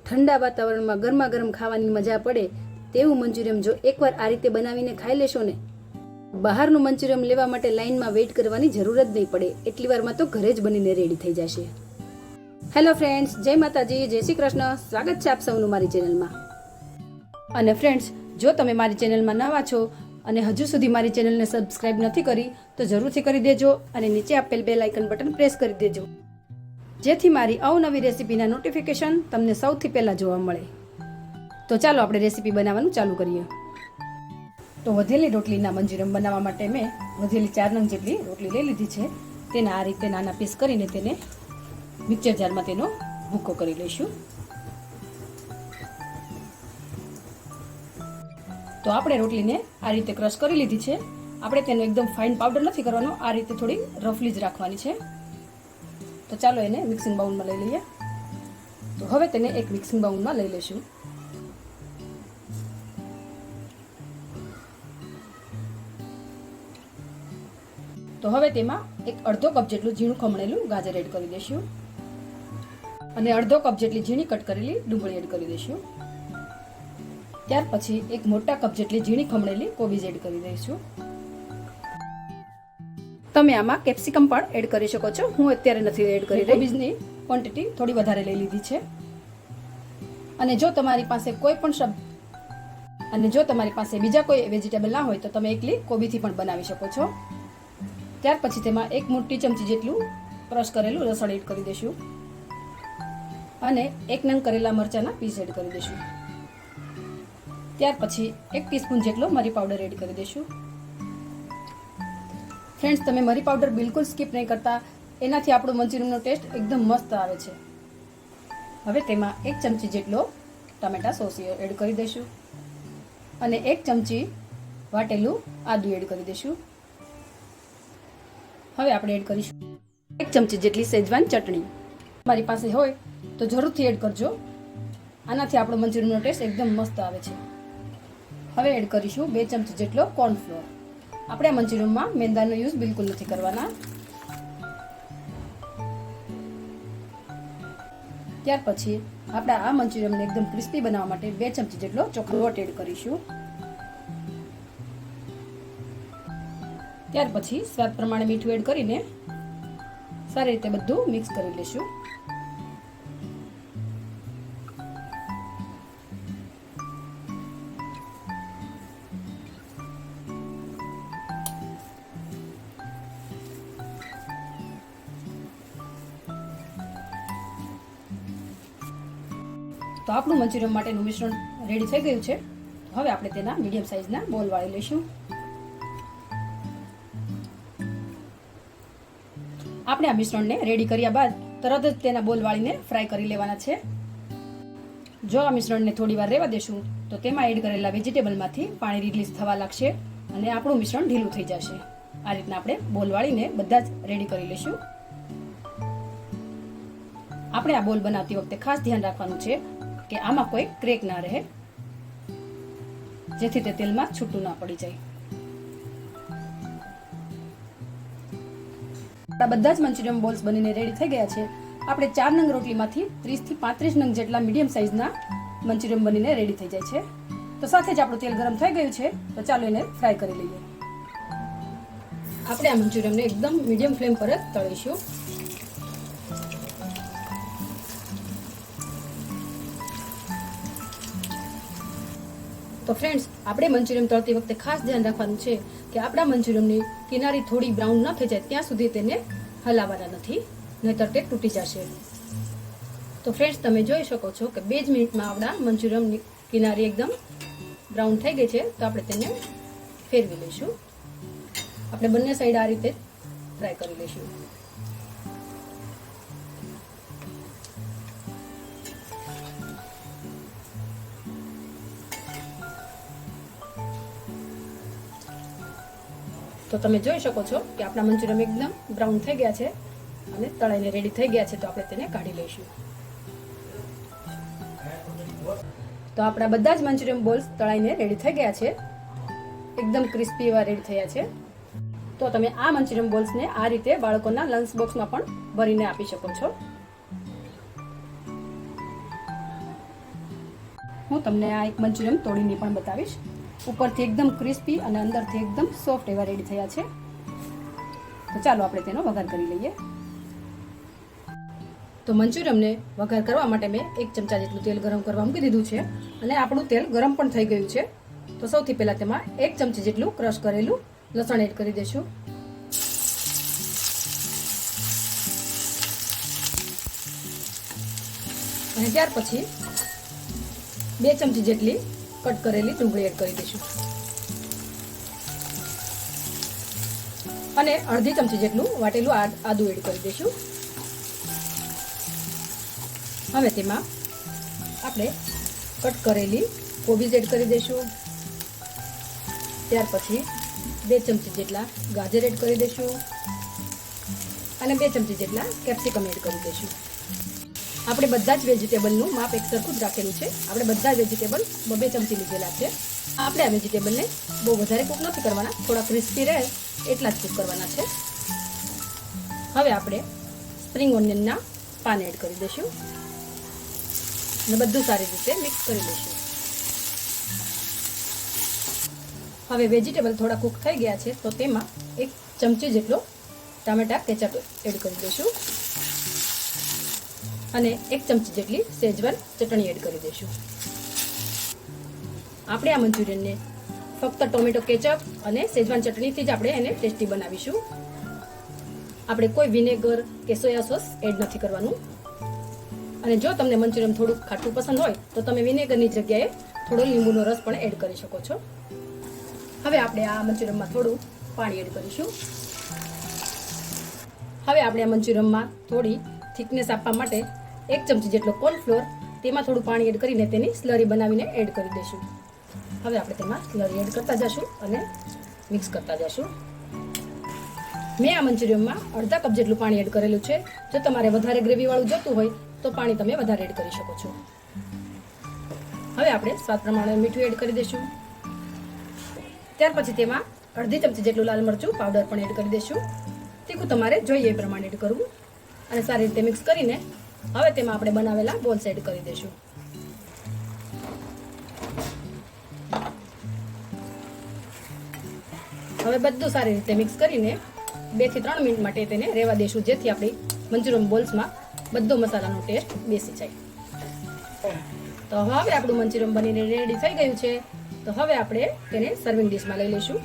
ઠંડા વાતાવરણમાં ગરમા ગરમ ખાવાની મજા પડે તેવું મંચુરિયમ જો એકવાર આ રીતે બનાવીને ખાઈ લેશો ને, બહારનું મંચુરિયમ લેવા માટે લાઈનમાં વેઇટ કરવાની જરૂર જ નહીં પડે. એટલી વારમાં તો ઘરે જ બનીને રેડી થઈ જશે. હેલો ફ્રેન્ડ્સ, જય માતાજી, જય શ્રી કૃષ્ણ. સ્વાગત છે આપ સૌનું મારી ચેનલમાં. અને ફ્રેન્ડ્સ, જો તમે મારી ચેનલમાં નવા છો અને હજુ સુધી મારી ચેનલને સબસ્ક્રાઇબ નથી કરી તો જરૂરથી કરી દેજો અને નીચે આપેલ બેલ આઇકન બટન પ્રેસ કરી દેજો, જેથી મારી અવનવી રેસીપીના નોટિફિકેશન તમને સૌથી પહેલા જોવા મળે. તો ચાલો આપણે રેસીપી બનાવવાનું ચાલુ કરીએ. તો વધેલી રોટલીના મંચુરિયમ બનાવવા માટે મેં વધેલી 4 નંગ જેટલી રોટલી લઈ લીધી છે. તેના આ રીતે નાના પીસ કરીને તેને મિક્સર જારમાં તેનો ભૂકો કરી લઈશું. તો આપણે રોટલીને આ રીતે ક્રશ કરી લીધી છે. આપણે તેનો એકદમ ફાઇન પાવડર નથી કરવાનો, આ રીતે થોડી રફલી જ રાખવાની છે. તો ચાલો એને મિક્સિંગ બાઉલમાં લઈ લઈએ. તો હવે તેને એક મિક્સિંગ બાઉલમાં લઈ લઈશું. તો હવે તેમાં એક અડધો કપ જેટલું ઝીણું ખમણેલું ગાજર એડ કરી દઈશું અને અડધો કપ જેટલી ઝીણી કટ કરેલી ડુંગળી એડ કરી દઈશું. ત્યાર પછી એક મોટા કપ જેટલી ઝીણી ખમણેલી કોબીજ એડ કરી દઈશું. તમે આમાં કેપ્સિકમ પણ એડ કરી શકો છો. હું અત્યારે નથી એડ કરી રહી. કોબીજની ક્વોન્ટિટી થોડી વધારે લઈ લીધી છે. અને જો તમારી પાસે બીજા કોઈ વેજીટેબલ ના હોય તો તમે એકલી કોબીથી પણ બનાવી શકો છો. ત્યાર પછી તેમાં એક મોટી ચમચી જેટલું ક્રશ કરેલું લસણ એડ કરી દઈશું અને 1 નંગ કરેલા મરચાના પીસ એડ કરી દઈશું. ત્યાર પછી 1 ટીસ્પૂન જેટલો મરી પાવડર એડ કરી દઈશું. ફ્રેન્ડ્સ, તમે મરી પાવડર બિલકુલ સ્કીપ નહીં કરતા, એનાથી આપણો મંચુરિયમનો ટેસ્ટ એકદમ મસ્ત આવે છે. હવે તેમાં 1 ચમચી જેટલો ટમેટા સોસ એડ કરી દઈશું અને 1 ચમચી વાટેલું આદુ એડ કરી દઈશું. હવે આપણે એડ કરીશું 1 ચમચી જેટલી સેજવાન ચટણી. તમારી પાસે હોય તો જરૂરથી એડ કરજો, આનાથી આપણો મંચુરિયમનો ટેસ્ટ એકદમ મસ્ત આવે છે. હવે એડ કરીશું 2 ચમચી જેટલો કોર્નફ્લોર. આપણે આ મંચુરિયમમાં મેંદાનો યુઝ બિલકુલ નથી કરવાના. ત્યાર પછી આપણે આ મંચુરિયમને એકદમ ક્રિસ્પી બનાવવા માટે 2 ચમચી જેટલો ચોખ્ખો લોટ એડ કરીશું. ત્યાર પછી સ્વાદ પ્રમાણે મીઠું એડ કરીને સારી રીતે બધું મિક્સ કરી લઈશું. તો આપણું મંચુરિયમ માટેનું મિશ્રણ રેડી થઈ ગયું છે. હવે આપણે તેના મીડિયમ સાઇઝના બોલ વાળી લઈશું. આપણે આ મિશ્રણને રેડી કર્યા બાદ તરત જ તેના બોલ વાળીને ફ્રાય કરી લેવાના છે. જો આ મિશ્રણને થોડી વાર રહેવા દેશું તો તેમાં એડ કરેલા વેજીટેબલમાંથી પાણી રિલીઝ થવા લાગશે અને આપણું મિશ્રણ ઢીલું થઈ જશે. આ રીતના આપણે બોલ વાળીને બધા જ રેડી કરી લઈશું. આપણે આ બોલ બનાવતી વખતે ખાસ ધ્યાન રાખવાનું છે કે આમાં કોઈ ક્રેક ના રહે, જેથી તે તેલમાં છૂટું ના પડી જાય. બધા જ મંચુરિયમ બોલ્સ બનીને રેડી થઈ ગયા છે. આપણે 4 નંગ રોટલીમાંથી 30 થી 35 નંગ જેટલા મીડિયમ સાઇઝના મંચુરિયમ બનીને રેડી થઈ જાય છે. તો સાથે જ આપણું તેલ ગરમ થઈ ગયું છે. તો ચાલો એને ફ્રાય કરી લઈએ. આપણે આ મંચુરિયમને એકદમ મીડિયમ ફ્લેમ પર જ તળીશું. તો ફ્રેન્ડ્સ, આપણે મંચુરિયમ તળતી વખતે ખાસ ધ્યાન રાખવાનું છે કે આપણા મંચુરિયમની કિનારી થોડી બ્રાઉન ન થઈ જાય ત્યાં સુધી તેને હલાવવાના નથી, નહીંતર તે તૂટી જશે. તો ફ્રેન્ડ્સ, તમે જોઈ શકો છો કે 2 જ મિનિટમાં આપણા મંચુરિયમની કિનારી એકદમ બ્રાઉન થઈ ગઈ છે. તો આપણે તેને ફેરવી લઈશું. આપણે બંને સાઈડ આ રીતે ફ્રાય કરી લઈશું. તો તમે જોઈ શકો છો કે આપણા મંચુરિયમ એકદમ બ્રાઉન થઈ ગયા છે અને તળાઈને રેડી થઈ ગયા છે. તો આપણે તેને કાઢી લઈશું. તો આપણા બધા જ મંચુરિયમ બોલ્સ તળાઈને રેડી થઈ ગયા છે. એકદમ ક્રિસ્પી એવા રેડી થયા છે. તો તમે આ મંચુરિયમ બોલ્સને આ રીતે બાળકોના લંચ બોક્સમાં પણ ભરીને આપી શકો છો. હું તમને આ એક મંચુરિયન તોડીને પણ બતાવીશ. ઉપરથી એકદમ ક્રિસ્પી અને અંદરથી એકદમ સોફ્ટ એવા રેડી થયા છે. તો ચાલો આપણે તેનો વઘાર કરી લઈએ. તો મંચુરિયમને વઘાર કરવા માટે મેં 1 ચમચા જેટલું તેલ ગરમ કરવા મૂકી દીધું છે અને આપણું તેલ ગરમ પણ થઈ ગયું છે. તો સૌથી પહેલા તેમાં 1 ચમચી જેટલું ક્રશ કરેલું લસણ એડ કરી દઈશું. અને ત્યાર પછી 2 ચમચી જેટલી કટ કરેલી ડુંગળી એડ કરી દઈશું અને અડધી ચમચી જેટલું વાટેલું આદુ એડ કરી દઈશું. હવે તેમાં આપણે કટ કરેલી કોબીજ એડ કરી દઈશું. ત્યાર પછી 2 ચમચી જેટલા ગાજર એડ કરી દઈશું અને 2 ચમચી જેટલા કેપ્સિકમ એડ કરી દઈશું. આપણે બધા જ વેજીટેબલનું માપ એક સરખું જ રાખેલું છે. આપણે બધા જ વેજીટેબલ 2 ચમચી લીધેલા છે. આપણે આ વેજીટેબલને બહુ વધારે કૂક નથી કરવાના, થોડા ક્રિસ્પી રહે એટલા જ કૂક કરવાના છે. હવે આપણે સ્પ્રિંગ ઓનિયનના પાન એડ કરી દઈશું અને બધું સારી રીતે મિક્સ કરી દઈશું. હવે વેજીટેબલ થોડા કૂક થઈ ગયા છે તો તેમાં 1 ચમચી જેટલો ટામેટા કેચઅપ એડ કરી દઈશું અને 1 ચમચી જેટલી શેઝવાન ચટણી એડ કરી દઈશું. આપણે આ મંચુરિયનને ફક્ત ટોમેટો કેચઅપ અને શેઝવાન ચટણીથી જ આપણે એને ટેસ્ટી બનાવીશું. આપણે કોઈ વિનેગર કે સોયા સોસ એડ નથી કરવાનું. અને જો તમને મંચુરિયન થોડું ખાટું પસંદ હોય તો તમે વિનેગરની જગ્યાએ થોડો લીંબુનો રસ પણ એડ કરી શકો છો. હવે આપણે આ મંચુરિયનમાં થોડું પાણી એડ કરીશું. હવે આપણે આ મંચુરિયનમાં થોડી થિકનેસ આપવા માટે 1 ચમચી જેટલો કોર્નફ્લોર તેમાં થોડું પાણી એડ કરીને તેની સ્લરી બનાવીને એડ કરી દઈશું. હવે આપણે તેમાં સ્લરી એડ કરતા જશું અને મિક્સ કરતા જશું. મેં આ મંચુરિયનમાં અડધા કપ જેટલું પાણી એડ કરેલું છે. જો તમારે વધારે ગ્રેવીવાળું જોતું હોય તો પાણી તમે વધારે એડ કરી શકો છો. હવે આપણે સ્વાદ પ્રમાણે મીઠું એડ કરી દઈશું. ત્યાર પછી તેમાં અડધી ચમચી જેટલું લાલ મરચું પાવડર પણ એડ કરી દઈશું. તીખું તમારે જોઈએ એ પ્રમાણે એડ કરવું અને સારી રીતે મિક્સ કરીને હવે તેમાં આપણે બનાવેલા બોલ્સ એડ કરી દઈશું. હવે બધું સારી રીતે મિક્સ કરીને 2 થી 3 મિનિટ માટે તેને રહેવા દઈશું, જેથી આપણી મંચુરિયન બોલ્સમાં બધો મસાલાનો ટેસ્ટ બેસી જાય. તો હવે આપણું મંચુરિયન બનીને રેડી થઈ ગયું છે. તો હવે આપણે તેને સર્વિંગ ડીશમાં લઈ લઈશું.